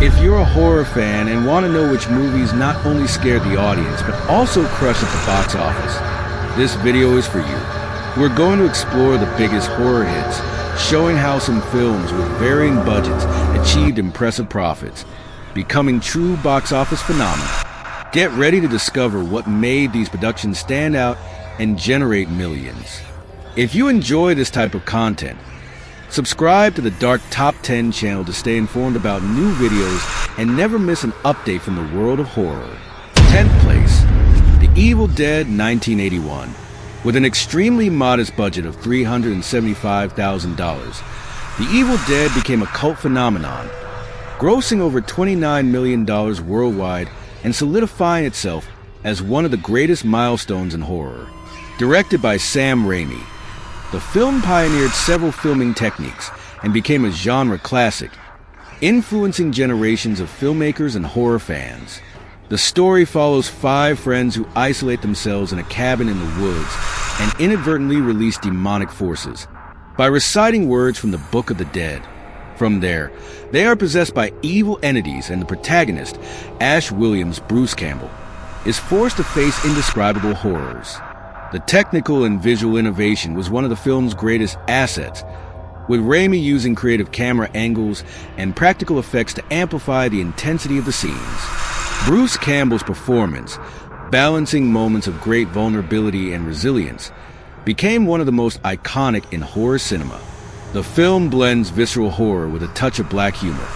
If you're a horror fan and want to know which movies not only scared the audience, but also crushed at the box office, this video is for you. We're going to explore the biggest horror hits, showing how some films with varying budgets achieved impressive profits, becoming true box office phenomena. Get ready to discover what made these productions stand out and generate millions. If you enjoy this type of content, subscribe to the Dark Top 10 channel to stay informed about new videos and never miss an update from the world of horror. 10th place, The Evil Dead 1981. With an extremely modest budget of $375,000, The Evil Dead became a cult phenomenon, grossing over $29 million worldwide and solidifying itself as one of the greatest milestones in horror. Directed by Sam Raimi, the film pioneered several filming techniques and became a genre classic, influencing generations of filmmakers and horror fans. The story follows 5 friends who isolate themselves in a cabin in the woods and inadvertently release demonic forces by reciting words from the Book of the Dead. From there, they are possessed by evil entities, and the protagonist, Ash Williams' Bruce Campbell, is forced to face indescribable horrors. The technical and visual innovation was one of the film's greatest assets, with Raimi using creative camera angles and practical effects to amplify the intensity of the scenes. Bruce Campbell's performance, balancing moments of great vulnerability and resilience, became one of the most iconic in horror cinema. The film blends visceral horror with a touch of black humor,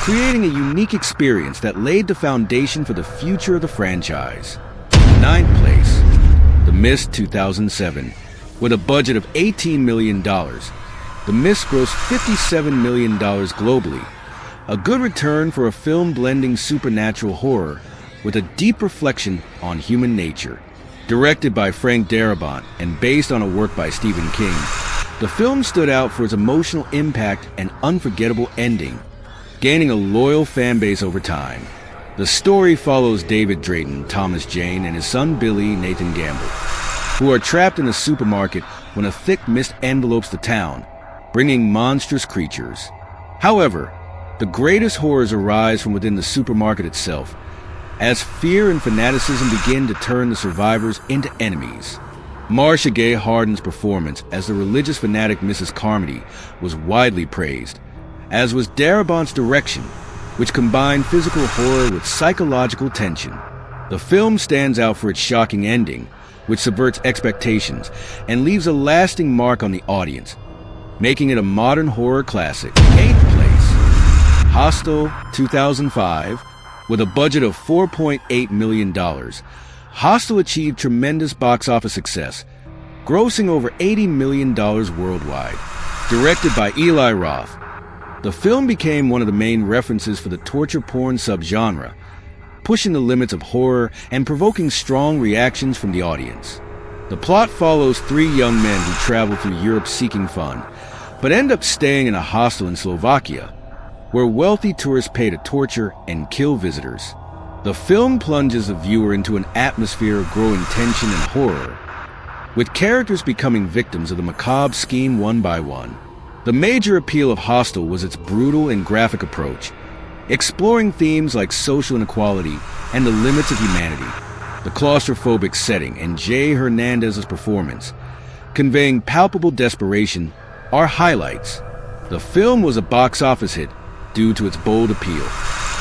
creating a unique experience that laid the foundation for the future of the franchise. 9th place, The Mist 2007. With a budget of $18 million, The Mist grossed $57 million globally, a good return for a film blending supernatural horror with a deep reflection on human nature. Directed by Frank Darabont and based on a work by Stephen King, the film stood out for its emotional impact and unforgettable ending, gaining a loyal fan base over time. The story follows David Drayton, Thomas Jane, and his son Billy, Nathan Gamble, who are trapped in a supermarket when a thick mist envelopes the town, bringing monstrous creatures. However, the greatest horrors arise from within the supermarket itself, as fear and fanaticism begin to turn the survivors into enemies. Marcia Gay Harden's performance as the religious fanatic Mrs. Carmody was widely praised, as was Darabont's direction, which combined physical horror with psychological tension. The film stands out for its shocking ending, which subverts expectations and leaves a lasting mark on the audience, making it a modern horror classic. 8th place, Hostel 2005. With a budget of $4.8 million, Hostel achieved tremendous box office success, grossing over $80 million worldwide. Directed by Eli Roth, the film became one of the main references for the torture porn subgenre, pushing the limits of horror and provoking strong reactions from the audience. The plot follows 3 young men who travel through Europe seeking fun, but end up staying in a hostel in Slovakia, where wealthy tourists pay to torture and kill visitors. The film plunges the viewer into an atmosphere of growing tension and horror, with characters becoming victims of the macabre scheme one by one. The major appeal of Hostel was its brutal and graphic approach, exploring themes like social inequality and the limits of humanity. The claustrophobic setting and Jay Hernandez's performance, conveying palpable desperation, are highlights. The film was a box office hit due to its bold appeal,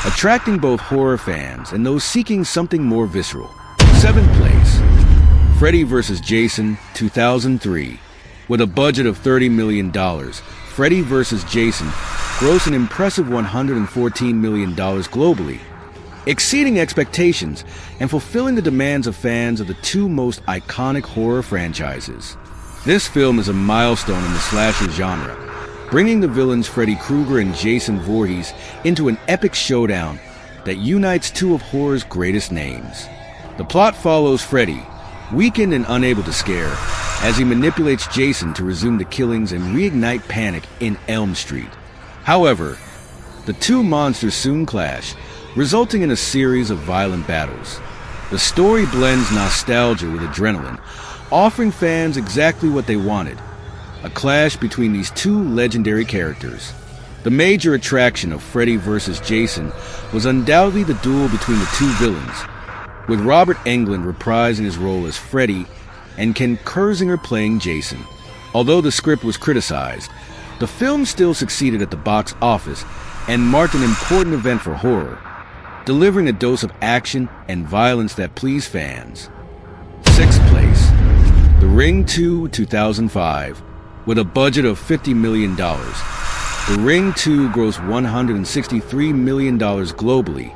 attracting both horror fans and those seeking something more visceral. 7th place, Freddy vs. Jason 2003. With a budget of $30 million, Freddy vs. Jason grossed an impressive $114 million globally, exceeding expectations and fulfilling the demands of fans of the 2 most iconic horror franchises. This film is a milestone in the slasher genre, bringing the villains Freddy Krueger and Jason Voorhees into an epic showdown that unites 2 of horror's greatest names. The plot follows Freddy, weakened and unable to scare, as he manipulates Jason to resume the killings and reignite panic in Elm Street. However, the 2 monsters soon clash, resulting in a series of violent battles. The story blends nostalgia with adrenaline, offering fans exactly what they wanted: a clash between these 2 legendary characters. The major attraction of Freddy vs. Jason was undoubtedly the duel between the two villains, with Robert Englund reprising his role as Freddy and Ken Kirzinger playing Jason. Although the script was criticized, the film still succeeded at the box office and marked an important event for horror, delivering a dose of action and violence that pleased fans. Sixth place, The Ring 2 2005. With a budget of $50 million, The Ring 2 grossed $163 million globally,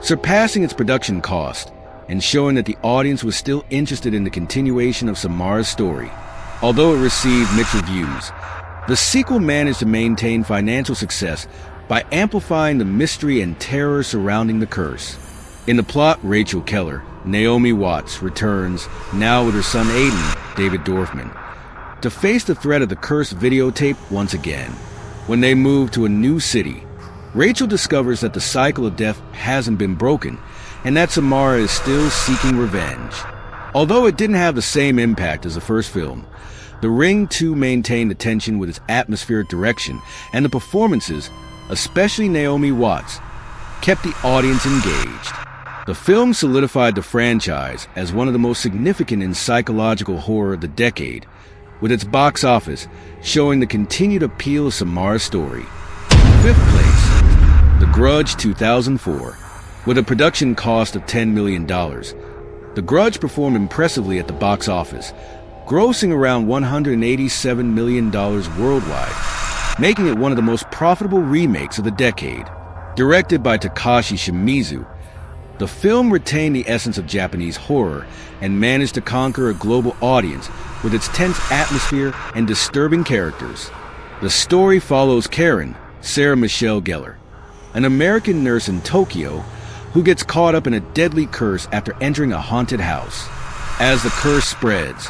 surpassing its production cost and showing that the audience was still interested in the continuation of Samara's story. Although it received mixed reviews, the sequel managed to maintain financial success by amplifying the mystery and terror surrounding the curse. In the plot, Rachel Keller, Naomi Watts, returns, now with her son Aiden, David Dorfman, to face the threat of the cursed videotape once again. When they move to a new city, Rachel discovers that the cycle of death hasn't been broken, and that Samara is still seeking revenge. Although it didn't have the same impact as the first film, The Ring 2 maintained attention with its atmospheric direction, and the performances, especially Naomi Watts, kept the audience engaged. The film solidified the franchise as one of the most significant in psychological horror of the decade, with its box office showing the continued appeal of Samara's story. Fifth place, The Grudge 2004. With a production cost of $10 million, The Grudge performed impressively at the box office, grossing around $187 million worldwide, making it one of the most profitable remakes of the decade. Directed by Takashi Shimizu, the film retained the essence of Japanese horror and managed to conquer a global audience with its tense atmosphere and disturbing characters. The story follows Karen, Sarah Michelle Gellar, an American nurse in Tokyo who gets caught up in a deadly curse after entering a haunted house. As the curse spreads,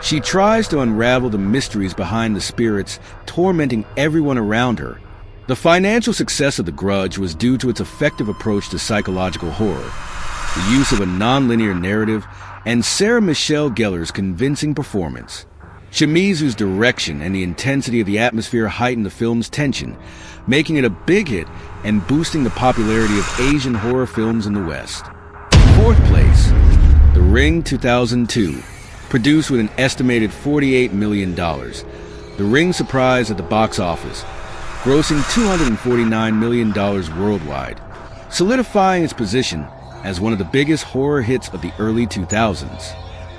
she tries to unravel the mysteries behind the spirits tormenting everyone around her. The financial success of The Grudge was due to its effective approach to psychological horror, the use of a non-linear narrative, and Sarah Michelle Gellar's convincing performance. Shimizu's direction and the intensity of the atmosphere heightened the film's tension, making it a big hit and boosting the popularity of Asian horror films in the West. Fourth place, The Ring 2002. Produced with an estimated $48 million, The Ring surprised at the box office, grossing $249 million worldwide, solidifying its position as one of the biggest horror hits of the early 2000s.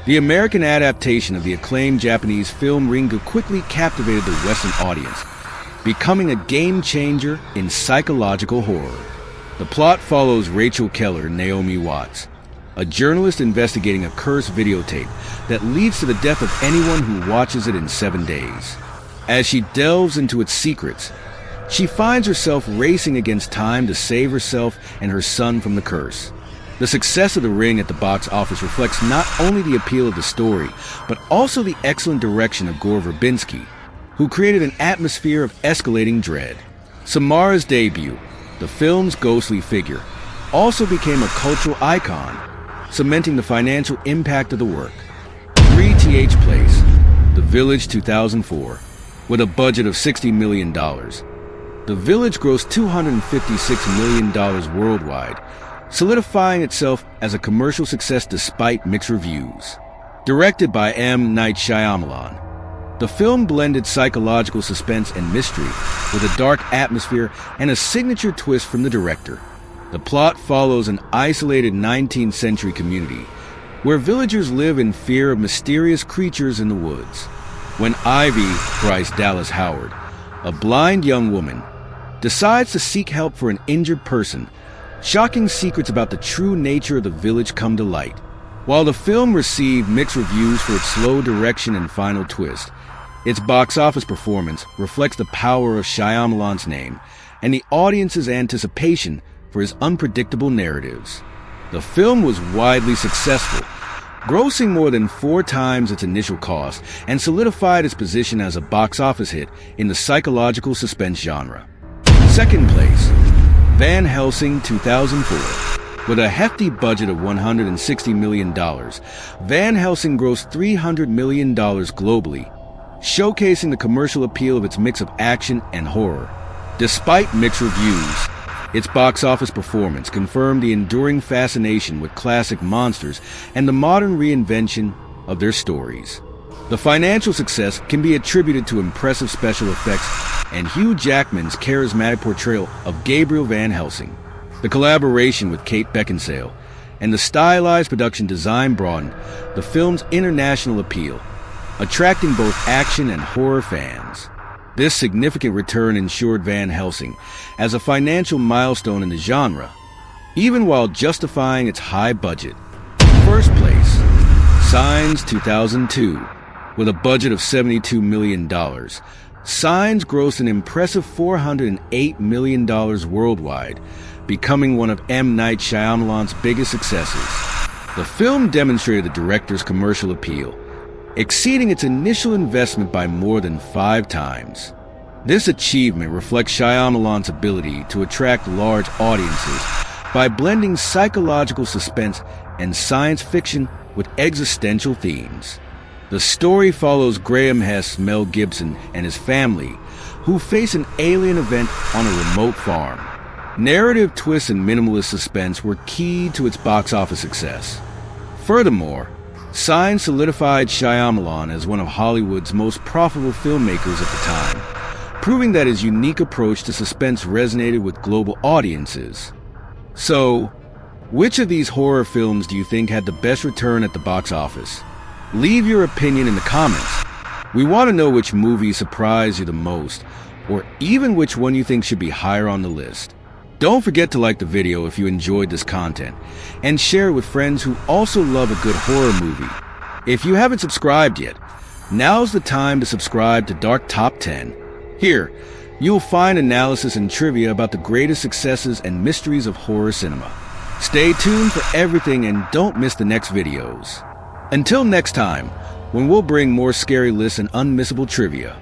The American adaptation of the acclaimed Japanese film Ringu quickly captivated the Western audience, becoming a game-changer in psychological horror. The plot follows Rachel Keller and Naomi Watts, a journalist investigating a cursed videotape that leads to the death of anyone who watches it in 7 days. As she delves into its secrets, she finds herself racing against time to save herself and her son from the curse. The success of The Ring at the box office reflects not only the appeal of the story, but also the excellent direction of Gore Verbinski, who created an atmosphere of escalating dread. Samara's debut, the film's ghostly figure, also became a cultural icon, cementing the financial impact of the work. 3th place, The Village 2004. With a budget of $60 million, The Village grossed $256 million worldwide, solidifying itself as a commercial success despite mixed reviews. Directed by M. Night Shyamalan, the film blended psychological suspense and mystery with a dark atmosphere and a signature twist from the director. The plot follows an isolated 19th century community where villagers live in fear of mysterious creatures in the woods. When Ivy, Bryce Dallas Howard, a blind young woman, decides to seek help for an injured person, shocking secrets about the true nature of the village come to light. While the film received mixed reviews for its slow direction and final twist, its box office performance reflects the power of Shyamalan's name and the audience's anticipation for his unpredictable narratives. The film was widely successful, grossing more than 4 times its initial cost, and solidified its position as a box office hit in the psychological suspense genre. 2nd place, Van Helsing 2004. With a hefty budget of $160 million, Van Helsing grossed $300 million globally, showcasing the commercial appeal of its mix of action and horror. Despite mixed reviews, its box office performance confirmed the enduring fascination with classic monsters and the modern reinvention of their stories. The financial success can be attributed to impressive special effects and Hugh Jackman's charismatic portrayal of Gabriel Van Helsing. The collaboration with Kate Beckinsale and the stylized production design broadened the film's international appeal, attracting both action and horror fans. This significant return ensured Van Helsing as a financial milestone in the genre, even while justifying its high budget. First place, Signs 2002. With a budget of $72 million, Signs grossed an impressive $408 million worldwide, becoming one of M. Night Shyamalan's biggest successes. The film demonstrated the director's commercial appeal, exceeding its initial investment by more than 5 times. This achievement reflects Shyamalan's ability to attract large audiences by blending psychological suspense and science fiction with existential themes. The story follows Graham Hess's Mel Gibson and his family, who face an alien event on a remote farm. Narrative twists and minimalist suspense were key to its box office success. Furthermore, Signs solidified Shyamalan as one of Hollywood's most profitable filmmakers at the time, proving that his unique approach to suspense resonated with global audiences. So, which of these horror films do you think had the best return at the box office? Leave your opinion in the comments. We want to know which movie surprised you the most, or even which one you think should be higher on the list. Don't forget to like the video if you enjoyed this content, and share it with friends who also love a good horror movie. If you haven't subscribed yet, now's the time to subscribe to Dark Top 10. Here, you'll find analysis and trivia about the greatest successes and mysteries of horror cinema. Stay tuned for everything and don't miss the next videos. Until next time, when we'll bring more scary lists and unmissable trivia.